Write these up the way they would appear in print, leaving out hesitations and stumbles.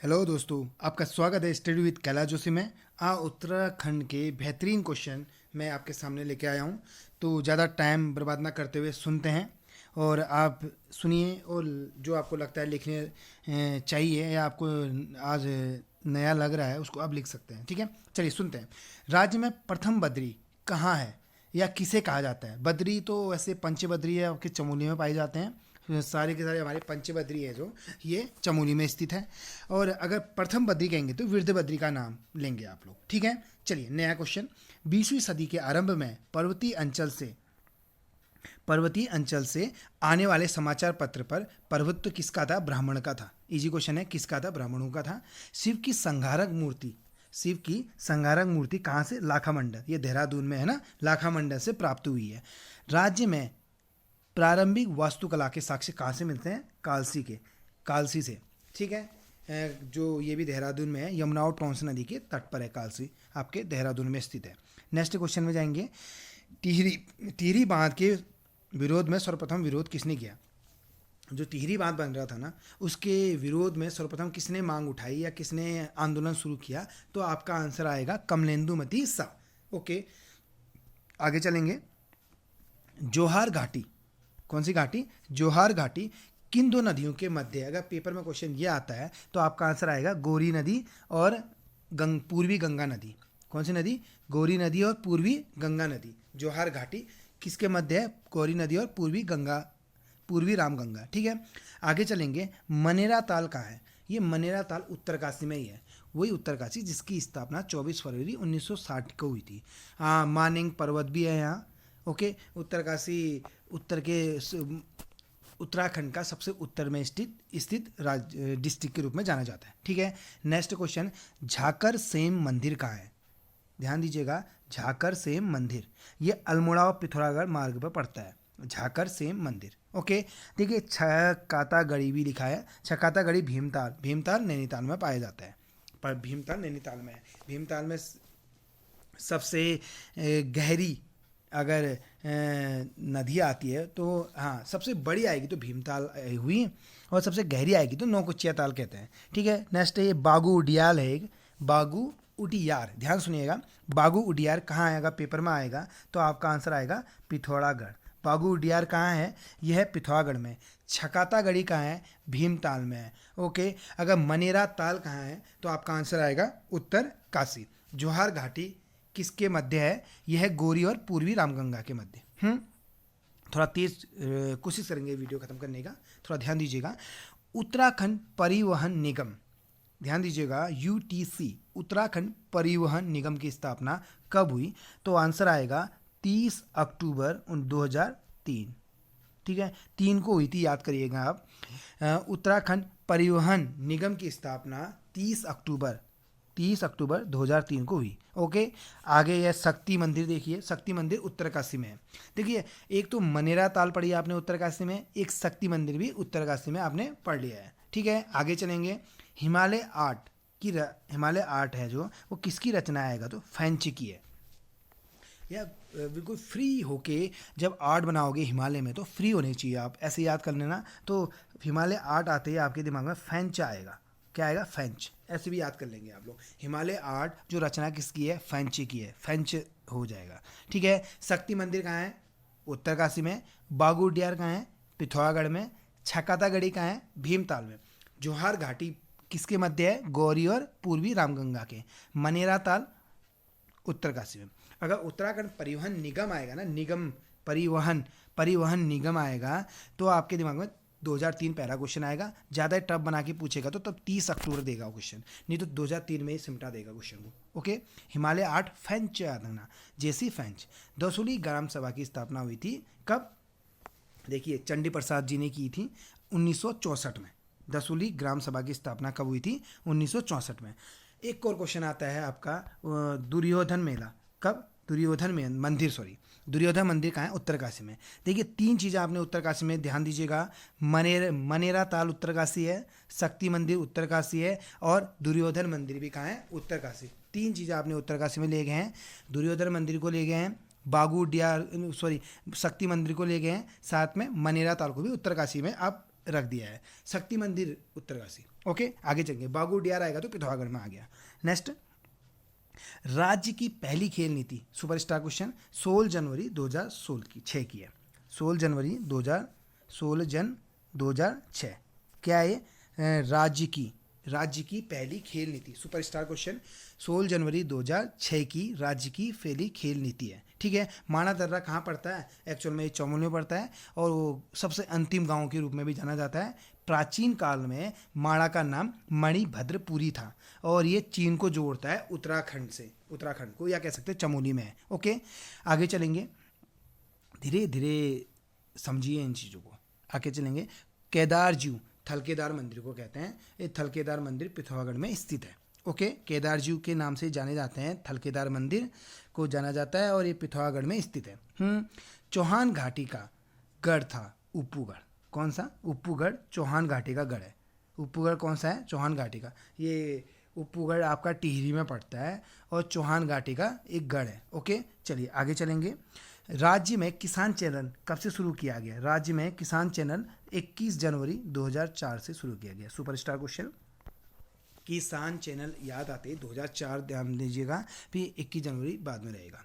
Hello दोस्तों, आपका स्वागत है स्टडी विद कैलाश जोशी में। उत्तराखंड के बेहतरीन क्वेश्चन मैं आपके सामने लेके आया हूँ। तो ज़्यादा टाइम बर्बाद ना करते हुए सुनते हैं और आप सुनिए, और जो आपको लगता है लिखने चाहिए या आपको आज नया लग रहा है उसको आप लिख सकते हैं। ठीक है, चलिए सुनते हैं। राज्य में प्रथम बद्री कहाँ है या किसे कहा जाता है? बद्री तो वैसे पंचबद्री है, आपके चमोली में पाए जाते हैं। सारे के सारे हमारे पंचबद्री है जो ये चमोली में स्थित है। और अगर प्रथम बद्री कहेंगे तो विरधबद्री का नाम लेंगे आप लोग। ठीक है, चलिए नया क्वेश्चन। 20वीं सदी के आरंभ में पर्वतीय अंचल से आने वाले समाचार पत्र पर प्रभुत्व किसका था? ब्राह्मण का था। इजी क्वेश्चन है, किसका था? ब्राह्मणों का था। शिव की संहारक मूर्ति कहाँ से? लाखा मंडल, ये देहरादून में है ना, लाखा मंडल से प्राप्त हुई है। राज्य में प्रारंभिक वास्तुकला के साक्ष्य कहाँ से मिलते हैं? कालसी से। ठीक है, जो ये भी देहरादून में है, यमुना और टोंस नदी के तट पर है कालसी, आपके देहरादून में स्थित है। नेक्स्ट क्वेश्चन में जाएंगे। टिहरी बांध के विरोध में सर्वप्रथम विरोध किसने किया? जो टिहरी बांध बन रहा था ना, उसके विरोध में सर्वप्रथम किसने मांग उठाई या किसने आंदोलन शुरू किया? तो आपका आंसर आएगा कमलेंदुमती शाह। ओके, आगे चलेंगे। जोहार घाटी, कौन सी घाटी? जोहार घाटी किन दो नदियों के मध्य? अगर पेपर में क्वेश्चन ये आता है तो आपका आंसर आएगा गौरी नदी और पूर्वी गंगा नदी। कौन सी नदी? गौरी नदी और पूर्वी गंगा नदी। जोहार घाटी किसके मध्य है? गौरी नदी और पूर्वी रामगंगा। ठीक है, आगे चलेंगे। मनेरा ताल कहाँ है? ये मनेरा ताल उत्तरकाशी में ही है, वही उत्तरकाशी जिसकी स्थापना 24 फरवरी 1960 को हुई थी। मानिंग पर्वत भी है यहाँ। ओके, उत्तरकाशी उत्तराखंड का सबसे उत्तर में स्थित डिस्ट्रिक्ट के रूप में जाना जाता है। ठीक है, नेक्स्ट क्वेश्चन। झाकर सेम मंदिर कहाँ है? ध्यान दीजिएगा, झाकर सेम मंदिर ये अल्मोड़ा और पिथौरागढ़ मार्ग पर पड़ता है, झाकर सेम मंदिर। ओके, देखिए छकातागढ़ी भी लिखा है। छकातागढ़ी भीमताल नैनीताल में पाया जाता है, पर भीमताल नैनीताल में है। भीमताल में सबसे गहरी अगर नदी आती है तो हाँ, सबसे बड़ी आएगी तो भीमताल हुई, और सबसे गहरी आएगी तो नौकुचिया ताल कहते हैं। ठीक है, नेक्स्ट है ये बागू उडियाल है एक, बागू उडियार। ध्यान सुनिएगा, बागू उडियार कहाँ आएगा? पेपर में आएगा तो आपका आंसर आएगा पिथौरागढ़। बागू उडियार कहाँ है? यह है पिथौरागढ़ में। छकातागढ़ी कहाँ है? भीमताल में है। ओके, अगर मनेरा ताल कहाँ है तो आपका आंसर आएगा उत्तर काशी। जोहार घाटी किसके मध्य है? यह है गौरी और पूर्वी रामगंगा के मध्य। थोड़ा तेज कोशिश करेंगे वीडियो खत्म करने का, थोड़ा ध्यान दीजिएगा। उत्तराखंड परिवहन निगम, ध्यान दीजिएगा, यूटीसी, उत्तराखंड परिवहन निगम की स्थापना कब हुई? तो आंसर आएगा 30 अक्टूबर 2003। ठीक है, 3 को हुई थी, याद करिएगा आप। उत्तराखंड परिवहन निगम की स्थापना 30 अक्टूबर 2003 को हुई। ओके, आगे यह शक्ति मंदिर देखिए, शक्ति मंदिर उत्तरकाशी में है। देखिए, एक तो मनेरा ताल पढ़ी आपने उत्तरकाशी में, एक शक्ति मंदिर भी उत्तरकाशी में आपने पढ़ लिया है। ठीक है, आगे चलेंगे। हिमालय आर्ट है जो, वो किसकी रचना आएगा? तो फ्रेंच की है। या बिल्कुल फ्री होके जब आर्ट बनाओगे हिमालय में तो फ्री होने चाहिए, आप ऐसे याद कर लेना। तो हिमालय आर्ट आते ही आपके दिमाग में फ्रेंच आएगा। क्या आएगा? फ्रेंच, ऐसे भी याद कर लेंगे आप लोग। हिमालय आर्ट जो रचना किसकी है? फ्रेंच की है, फ्रेंच हो जाएगा। ठीक है, शक्ति मंदिर कहाँ है? उत्तरकाशी में। बागू उडियार कहाँ है? पिथौरागढ़ में। छकातागढ़ी कहाँ है? भीमताल में। जोहार घाटी किसके मध्य है? गौरी और पूर्वी रामगंगा के। मनेरा ताल उत्तरकाशी में। अगर उत्तराखंड परिवहन निगम आएगा ना, परिवहन निगम आएगा तो आपके दिमाग में 2003 पहला क्वेश्चन आएगा। ज़्यादा टफ बना के पूछेगा तो तब 30 अक्टूबर देगा क्वेश्चन, नहीं तो 2003 में ही सिमटा देगा क्वेश्चन को। ओके, हिमालय आर्ट फ्रेंच याद रखना, जेसी फ्रेंच। दसुली ग्राम सभा की स्थापना हुई थी कब? देखिए, चंडी प्रसाद जी ने की थी 1964 में। दसुली ग्राम सभा की स्थापना कब हुई थी? 1964 में। एक और क्वेश्चन आता है आपका, दुर्योधन मेला कब? दुर्योधन मंदिर कहाँ है? उत्तरकाशी में। देखिए, 3 चीज़ें आपने उत्तरकाशी में ध्यान दीजिएगा। मनेरा ताल उत्तरकाशी है, शक्ति मंदिर उत्तरकाशी है, और दुर्योधन मंदिर भी कहाँ है? उत्तरकाशी। 3 चीज़ें आपने उत्तरकाशी में ले गए हैं। दुर्योधन मंदिर को ले गए हैं, शक्ति मंदिर को ले गए हैं, साथ में मनेरा ताल को भी उत्तरकाशी में आप रख दिया है। शक्ति मंदिर उत्तरकाशी। ओके, आगे चलेंगे। बागुडियार आएगा तो पिथौरागढ़ में आ गया। नेक्स्ट, राज्य की पहली खेल नीति, सुपरस्टार क्वेश्चन, 16 जनवरी 2016 की है। 16 जनवरी 2006 क्या है? राज्य की पहली खेल नीति, सुपरस्टार क्वेश्चन, 16 जनवरी 2006 की राज्य की पहली खेल नीति है। ठीक है। माणा दर्रा कहाँ पड़ता है? एक्चुअल में चमोली में पड़ता है और वो सबसे अंतिम गांव के रूप में भी जाना जाता है। प्राचीन काल में माणा का नाम मणिभद्रपुरी था और ये चीन को जोड़ता है उत्तराखंड को, या कह सकते हैं चमोली में है। ओके, आगे चलेंगे, धीरे धीरे समझिए इन चीज़ों को। आगे चलेंगे, केदारजीऊ, थलकेदार मंदिर को कहते हैं। ये थलकेदार मंदिर पिथौरागढ़ में स्थित है। ओके, केदारजीऊ के नाम से जाने जाते हैं, थलकेदार मंदिर को जाना जाता है और ये पिथौरागढ़ में स्थित है। चौहान घाटी का गढ़ था उप्पूगढ़। कौन सा? उप्पूगढ़ चौहान घाटी का गढ़ है। उप्पूगढ़ कौन सा है? चौहान घाटी का। ये उप्पूगढ़ आपका टिहरी में पड़ता है और चौहान घाटी का एक गढ़ है। ओके, चलिए आगे चलेंगे। राज्य में किसान चैनल कब से शुरू किया गया? राज्य में किसान चैनल 21 जनवरी 2004 से शुरू किया गया। सुपरस्टार क्वेश्चन, किसान चैनल याद आते 2004 ध्यान दीजिएगा, फिर 21 जनवरी बाद में रहेगा।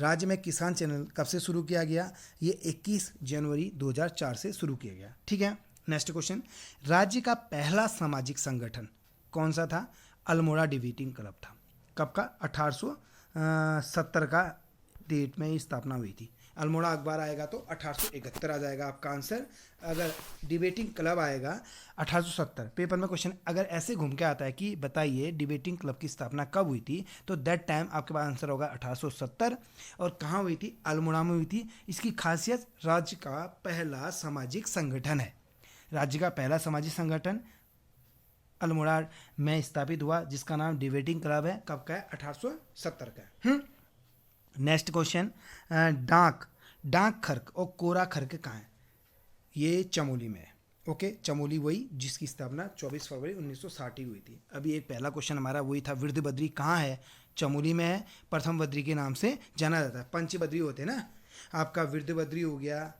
राज्य में किसान चैनल कब से शुरू किया गया? ये 21 जनवरी 2004 से शुरू किया गया। ठीक है। नेक्स्ट क्वेश्चन, राज्य का पहला सामाजिक संगठन कौन सा था? अल्मोड़ा डिबेटिंग क्लब था। कब का? 1870 का डेट में स्थापना हुई थी। अल्मोड़ा अखबार आएगा तो 1871 आ जाएगा आपका आंसर। अगर डिबेटिंग क्लब आएगा 1870, पेपर में क्वेश्चन अगर ऐसे घूम के आता है कि बताइए डिबेटिंग क्लब की स्थापना कब हुई थी, तो दैट टाइम आपके पास आंसर होगा 1870। और कहाँ हुई थी? अल्मोड़ा में हुई थी। इसकी खासियत, राज्य का पहला सामाजिक संगठन है। राज्य का पहला सामाजिक संगठन अल्मोड़ा में स्थापित हुआ, जिसका नाम डिबेटिंग क्लब है। कब का है? 1870 का है। नेक्स्ट क्वेश्चन, डाक खर्क और कोरा खर्क कहाँ है? ये चमोली में है। ओके, चमोली वही जिसकी स्थापना 24 फरवरी 1960 हुई थी। अभी एक पहला क्वेश्चन हमारा वही था, विरध बद्री कहाँ है? चमोली में है। प्रथम बद्री के नाम से जाना जाता है। पंच बद्री होते हैं ना, आपका विरध बद्री हो गया,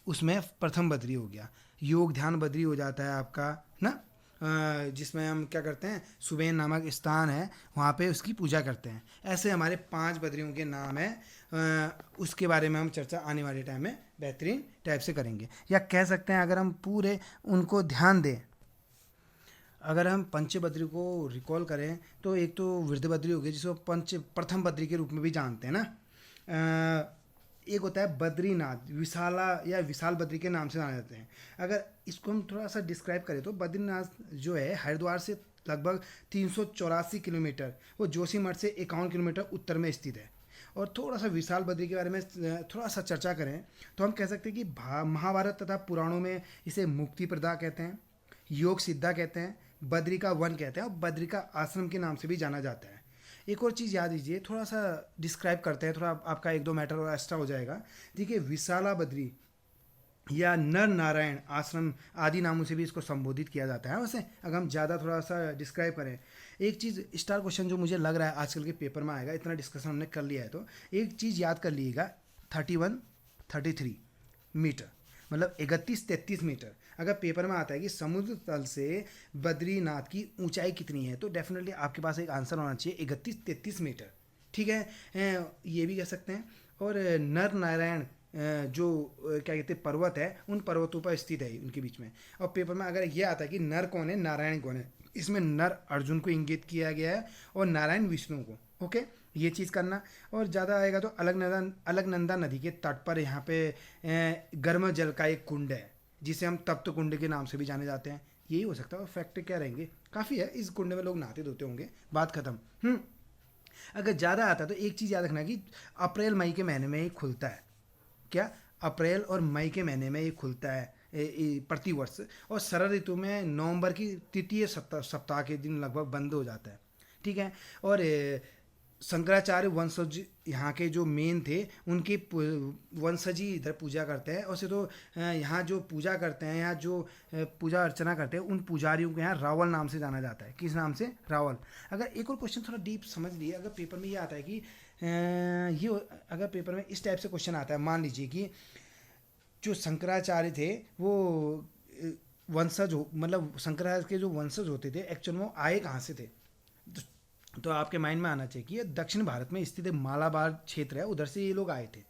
उसमें प्रथम बद्री हो गया, योग ध्यान बद्री हो जाता है आपका ना, जिसमें हम क्या करते हैं, सुबेन नामक स्थान है, वहाँ पे उसकी पूजा करते हैं। ऐसे हमारे 5 बद्रियों के नाम हैं। उसके बारे में हम चर्चा आने वाले टाइम में बेहतरीन टाइप से करेंगे, या कह सकते हैं अगर हम पूरे उनको ध्यान दें, अगर हम पंच बद्री को रिकॉल करें तो एक तो विरध बद्री हो गई जिसको प्रथम बद्री के रूप में भी जानते हैं ना। एक होता है बद्रीनाथ, विशाला या विशाल बद्री के नाम से जाने जाते हैं। अगर इसको हम थोड़ा सा डिस्क्राइब करें तो बद्रीनाथ जो है हरिद्वार से लगभग 384 किलोमीटर, वो जोशीमठ से 51 किलोमीटर उत्तर में स्थित है। और थोड़ा सा विशाल बद्री के बारे में थोड़ा सा चर्चा करें तो हम कह सकते हैं कि महाभारत तथा पुराणों में इसे मुक्ति प्रदा कहते हैं, योग सिद्धा कहते हैं, बद्री का वन कहते हैं और बद्री का आश्रम के नाम से भी जाना जाता है। एक और चीज़ याद दीजिए, थोड़ा सा डिस्क्राइब करते हैं, थोड़ा आपका 1-2 मैटर और एक्स्ट्रा हो जाएगा। देखिए, विशाला बद्री या नर नारायण आश्रम आदि नामों से भी इसको संबोधित किया जाता है। वैसे अगर हम ज़्यादा थोड़ा सा डिस्क्राइब करें, एक चीज़ स्टार क्वेश्चन जो मुझे लग रहा है आजकल के पेपर में आएगा, इतना डिस्कशन हमने कर लिया है तो एक चीज़ याद कर लीजिएगा, 31-33 मीटर, मतलब 31-33 मीटर। अगर पेपर में आता है कि समुद्र तल से बद्रीनाथ की ऊंचाई कितनी है, तो डेफिनेटली आपके पास एक आंसर होना चाहिए 31-33 मीटर। ठीक है, ये भी कह सकते हैं। और नर नारायण जो क्या कहते हैं पर्वत है, उन पर्वतों पर स्थित है उनके बीच में। और पेपर में अगर ये आता है कि नर कौन है, नारायण कौन है, इसमें नर अर्जुन को इंगित किया गया है और नारायण विष्णु को। ओके, ये चीज़ करना। और ज़्यादा आएगा तो अलकनंदा नदी के तट पर यहाँ पे गर्म जल का एक कुंड है जिसे हम तप्त कुंड के नाम से भी जाने जाते हैं। यही हो सकता है। और फैक्ट क्या रहेंगे, काफ़ी है, इस कुंड में लोग नहाते धोते होंगे, बात खत्म। अगर ज़्यादा आता है तो एक चीज़ याद रखना कि अप्रैल मई के महीने में ही खुलता है। क्या? अप्रैल और मई के महीने में ये खुलता है प्रतिवर्ष। और शरद ऋतु में नवंबर की तृतीय सप्ताह के दिन लगभग बंद हो जाता है। ठीक है। और शंकराचार्य वंशज यहाँ के जो मेन थे, उनके वंशज ही इधर पूजा करते हैं। वैसे तो यहाँ जो पूजा करते हैं, यहाँ जो पूजा अर्चना करते हैं, उन पुजारियों के यहाँ रावल नाम से जाना जाता है। किस नाम से? रावल। अगर एक और क्वेश्चन थोड़ा डीप समझ लिए, अगर पेपर में ये आता है कि अगर पेपर में इस टाइप से क्वेश्चन आता है, मान लीजिए कि जो शंकराचार्य थे वो वंशज हो, मतलब शंकराचार्य के जो वंशज होते थे एक्चुअल में वो आए कहाँ से थे? तो आपके माइंड में आना चाहिए कि ये दक्षिण भारत में स्थित मालाबार क्षेत्र है, उधर से ये लोग आए थे।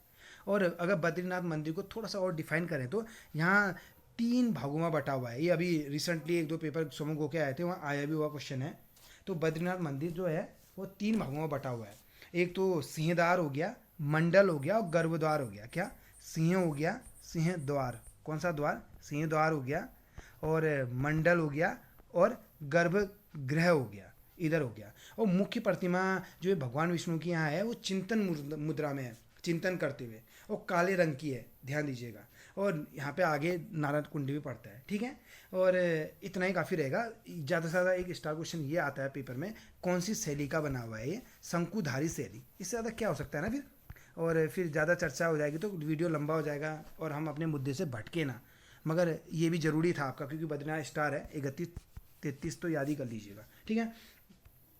और अगर बद्रीनाथ मंदिर को थोड़ा सा और डिफाइन करें तो यहाँ 3 भागों में बटा हुआ है। ये अभी रिसेंटली 1-2 पेपर समूह होके आए थे, वहाँ आया भी हुआ क्वेश्चन है। तो बद्रीनाथ मंदिर जो है वो 3 भागों में बटा हुआ है। एक तो सिंहद्वार हो गया, मंडल हो गया और गर्भद्वार हो गया। क्या? सिंह हो गया, सिंह द्वार, कौन सा द्वार? सिंह द्वार हो गया, और मंडल हो गया, और गर्भगृह हो गया, इधर हो गया। और मुख्य प्रतिमा जो है भगवान विष्णु की यहाँ है वो चिंतन मुद्रा में है, चिंतन करते हुए, और काले रंग की है, ध्यान दीजिएगा। और यहाँ पे आगे नारद कुंड भी पड़ता है, ठीक है। और इतना ही काफ़ी रहेगा। ज़्यादा से ज़्यादा एक स्टार क्वेश्चन ये आता है पेपर में, कौन सी शैली का बना हुआ है ये? शंकुधारी शैली। इससे ज़्यादा क्या हो सकता है ना फिर, और फिर ज़्यादा चर्चा हो जाएगी तो वीडियो लंबा हो जाएगा और हम अपने मुद्दे से भटके ना। मगर ये भी ज़रूरी था आपका, क्योंकि बद्रीनाथ स्टार है 31-33 तो याद ही कर लीजिएगा, ठीक है।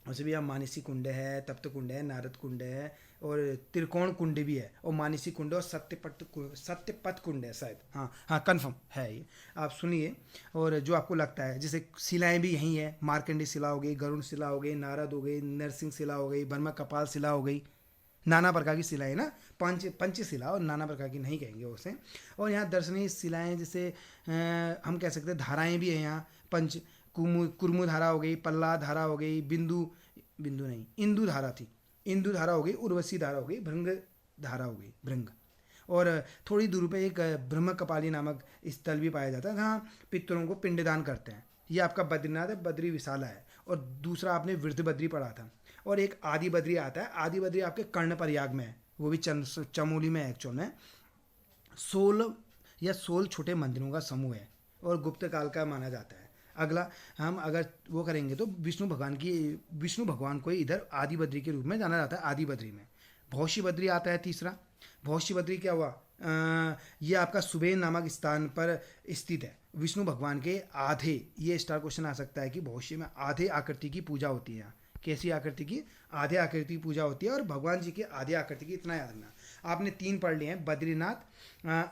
वैसे भी यहाँ मानसी कुंड है, तप्त कुंड है, नारद कुंड है, और त्रिकोण कुंड भी है, और मानसी कुंड और सत्यपथ कुंड है शायद, हाँ हाँ कन्फर्म है ये, आप सुनिए। और जो आपको लगता है, जैसे शिलाएं भी यहीं है, मार्कंडी शिला हो गई, गरुण शिला हो गई, नारद हो गई, नरसिंह शिला हो गई, बर्मा कपाल शिला हो गई, नाना प्रकार की शिलाएं ना, पंचशिला, और नाना प्रकार की नहीं कहेंगे उसे। और यहाँ दर्शनीय शिलाएं जैसे हम कह सकते हैं धाराएं भी हैं यहाँ, कुर्मु धारा हो गई, पल्ला धारा हो गई, बिंदु नहीं, इंदु धारा थी, इंदु धारा हो गई, उर्वशी धारा हो गई, भृंग धारा हो गई, भृंग। और थोड़ी दूर पे एक ब्रह्म कपाली नामक स्थल भी पाया जाता है जहाँ पितरों को पिंडदान करते हैं। ये आपका बद्रीनाथ है, बद्री विशाला है। और दूसरा आपने वृद्ध बद्री पढ़ा था। और एक आदि बद्री आता है, आदि बद्री आपके कर्ण प्रयाग में है, वो भी चमोली में है एक्चुअल में। 16 छोटे मंदिरों का समूह है और गुप्त काल का माना जाता है। अगला हम अगर वो करेंगे तो विष्णु भगवान को इधर आदि बद्री के रूप में जाना जाता है। आदि बद्री में भौशी बद्री आता है तीसरा। भौशी बद्री क्या हुआ? ये आपका सुबेन नामक स्थान पर स्थित है। विष्णु भगवान के आधे, ये स्टार क्वेश्चन आ सकता है कि भौशी में आधे आकृति की पूजा होती है। कैसी आकृति की? आधे आकृति की पूजा होती है, और भगवान जी के आधे आकृति की, इतना याद रखना। आपने 3 पढ़ लिए हैं, बद्रीनाथ,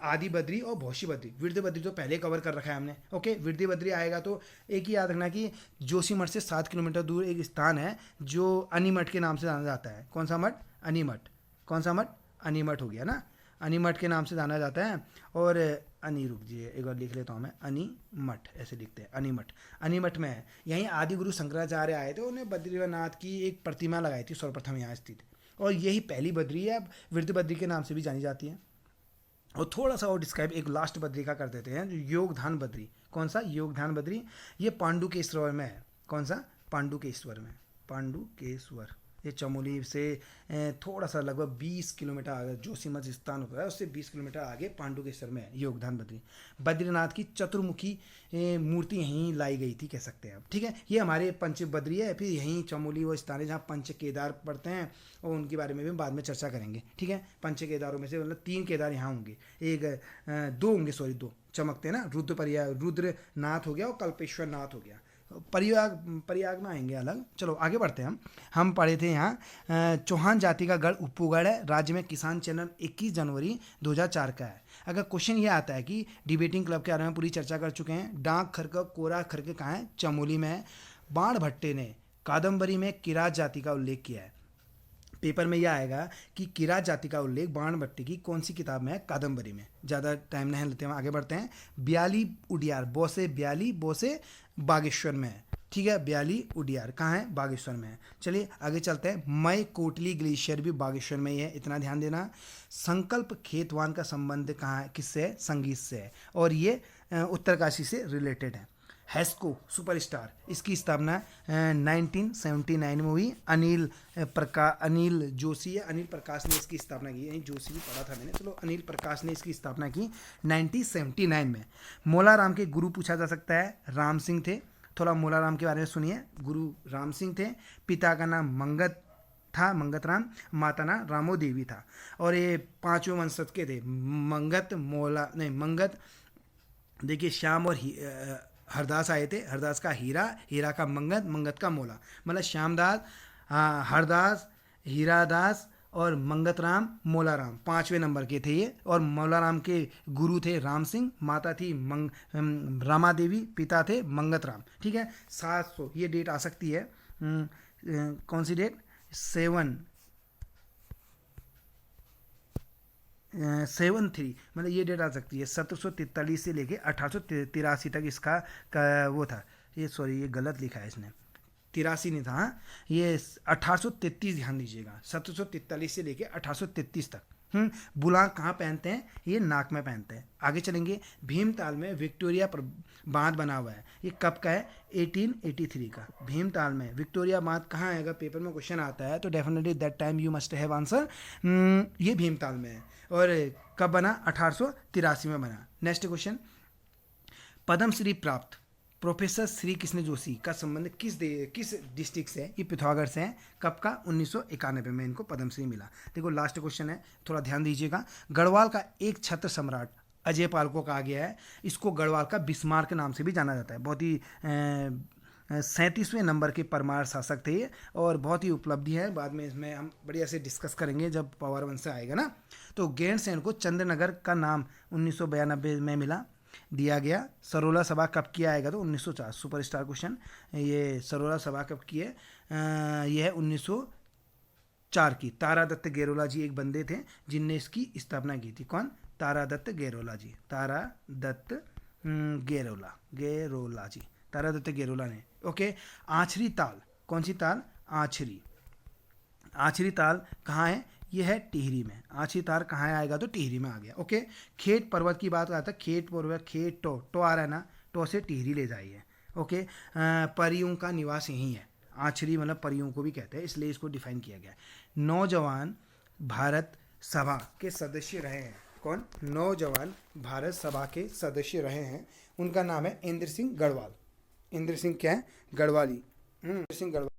आदि बद्री और भौशी बद्री। वृद्ध बद्री तो पहले कवर कर रखा है हमने, ओके। वृद्ध बद्री आएगा तो एक ही याद रखना कि जोशीमठ से 7 किलोमीटर दूर एक स्थान है जो अनीमठ के नाम से जाना जाता है। कौन सा मठ? अनीमठ। कौन सा मठ? अनीमठ हो गया ना, अनीमठ के नाम से जाना जाता है। और रुक जाइए एक बार लिख लेता हूँ मैं, अनीमठ ऐसे लिखते हैं, अनीमठ। अनीमठ में है, यहीं आदि गुरु शंकराचार्य आए थे, उन्हें बद्रीनाथ की एक प्रतिमा लगाई थी सर्वप्रथम यहाँ स्थित, और यही पहली बद्री है, वृद्ध बद्री के नाम से भी जानी जाती है। और थोड़ा सा और डिस्क्राइब एक लास्ट बद्री का कर देते हैं, जो योगधान बद्री। कौन सा? योगधान बद्री। ये पांडुकेश्वर में है। कौन सा? पांडुकेश्वर में, पांडुकेश्वर। ये चमोली से थोड़ा सा लगभग 20 किलोमीटर आगे जोशीमठ स्थान होता है, उससे 20 किलोमीटर आगे पांडुकेश्वर में है योगधान बद्री। बद्रीनाथ की चतुर्मुखी मूर्ति यहीं लाई गई थी, कह सकते हैं आप, ठीक है। ये हमारे पंच बद्री है। फिर यहीं चमोली वो स्थान है जहाँ पंच केदार पड़ते हैं, और उनके बारे में भी बाद में चर्चा करेंगे, ठीक है। पंच केदारों में से मतलब 3 केदार यहाँ होंगे, 2 होंगे, सॉरी 2 चमकते हैं ना, रुद्रनाथ हो गया और कल्पेश्वर नाथ हो गया। प्रयाग में आएंगे अलग। चलो आगे बढ़ते हैं। हम पढ़े थे यहाँ चौहान जाति का गढ़ उपगढ़ है, राज्य में किसान चैनल 21 जनवरी 2004 का है। अगर क्वेश्चन ये आता है कि डिबेटिंग क्लब के बारे में पूरी चर्चा कर चुके हैं। डाक खरका कोरा खरके कहाँ है? चमोली में है। बाण भट्टे ने कादम्बरी में किरात जाति का उल्लेख किया है। पेपर में यह आएगा कि किरात जाति का उल्लेख बाण भट्टे की कौन सी किताब में है? कादम्बरी में। ज़्यादा टाइम नहीं लेते हैं, आगे बढ़ते हैं। ब्याली उडियार, बोसे ब्याली, बोसे बागेश्वर में है, ठीक है। ब्याली उडियार कहाँ है? बागेश्वर में है। चलिए आगे चलते हैं। मई कोटली ग्लेशियर भी बागेश्वर में ही है, इतना ध्यान देना। संकल्प खेतवान का संबंध कहाँ है? किससे है? संगीत से है, और ये उत्तरकाशी से रिलेटेड है। हेस्को सुपरस्टार, इसकी स्थापना 1979 में हुई। अनिल जोशी या अनिल प्रकाश ने इसकी स्थापना की। यानी जोशी भी पढ़ा था मैंने, चलो अनिल प्रकाश ने इसकी स्थापना की 1979 में। मोलाराम के गुरु पूछा जा सकता है, राम सिंह थे। थोड़ा मोलाराम के बारे में सुनिए। गुरु राम सिंह थे, पिता का नाम मंगत था, मंगत राम, माता नाम रामो देवी था। और ये 5वें वंशज के थे। मंगत देखिए, श्याम और हरदास आए थे। हरदास का हीरा, हीरा का मंगत, मंगत का मोला, मतलब श्यामदास, हरदास, हीरादास और मंगतराम मोलाराम 5वें नंबर के थे ये, और मोलाराम के गुरु थे राम सिंह, माता थी रामा देवी, पिता थे मंगतराम। ठीक है, 700 ये डेट आ सकती है। कौन सी डेट? 7/3 मतलब ये डेट आ सकती है 1743 से लेके 1883 तक इसका वो था। ये सॉरी, ये गलत लिखा है इसने, 83 नहीं था, हाँ ये 1833, ध्यान दीजिएगा, 1743 से लेके 1833 तक। बुलाक कहाँ पहनते हैं? ये नाक में पहनते हैं। आगे चलेंगे, भीमताल में विक्टोरिया बांध बना हुआ है, ये कब का है? 1883 का। भीमताल में विक्टोरिया बांध कहाँ है? अगर पेपर में क्वेश्चन आता है तो definitely that time you must have answer. ये भीमताल में है। और कब बना? 1883 में बना। नेक्स्ट क्वेश्चन, पद्मश्री प्राप्त प्रोफेसर श्री कृष्ण जोशी का संबंध किस डिस्ट्रिक्ट से है? ये पिथौरागढ़ से है। कब का? 1991 में इनको पद्मश्री मिला। देखो लास्ट क्वेश्चन है, थोड़ा ध्यान दीजिएगा। गढ़वाल का एक छत्र सम्राट अजय पाल को कहा गया है। इसको गढ़वाल का बिस्मार्क के नाम से भी जाना जाता है। बहुत ही 37वें नंबर के परमार शासक थे ये, और बहुत ही उपलब्धि है। बाद में इसमें हम बढ़िया से डिस्कस करेंगे जब पावर वन से आएगा ना। तो गैरसैंण को चंद्रनगर का नाम 1992 में मिला दिया गया। सरोला सभा कब किया आएगा? तो 1904। सुपरस्टार क्वेश्चन, ये सरोला सभा कब की है? ये है 1904 की। तारादत्त गेरोला जी एक बंदे थे जिनने इसकी स्थापना की थी। कौन? तारादत्त गेरोला जी। तारादत्त गेरोला जी, तारादत्त गेरोला ने। ओके, आछरी ताल, कौन सी ताल? आछरी। आछरी ताल कहाँ है? ये है टिहरी में। आछरी ताल कहाँ आएगा? तो टिहरी में आ गया। ओके, खेत पर्वत की बात करता है। खेत पर्वत, खेत टो आ रहा है ना, टो से टिहरी ले जाइए। ओके, परियों का निवास यहीं है। आछरी मतलब परियों को भी कहते हैं, इसलिए इसको डिफाइन किया गया है। नौजवान भारत सभा के सदस्य रहे हैं। कौन? नौजवान भारत सभा के सदस्य रहे हैं। उनका नाम है इंद्र सिंह गढ़वाल। इंद्र सिंह क्या है? गढ़वाली। इंद्र सिंह गढ़वाल।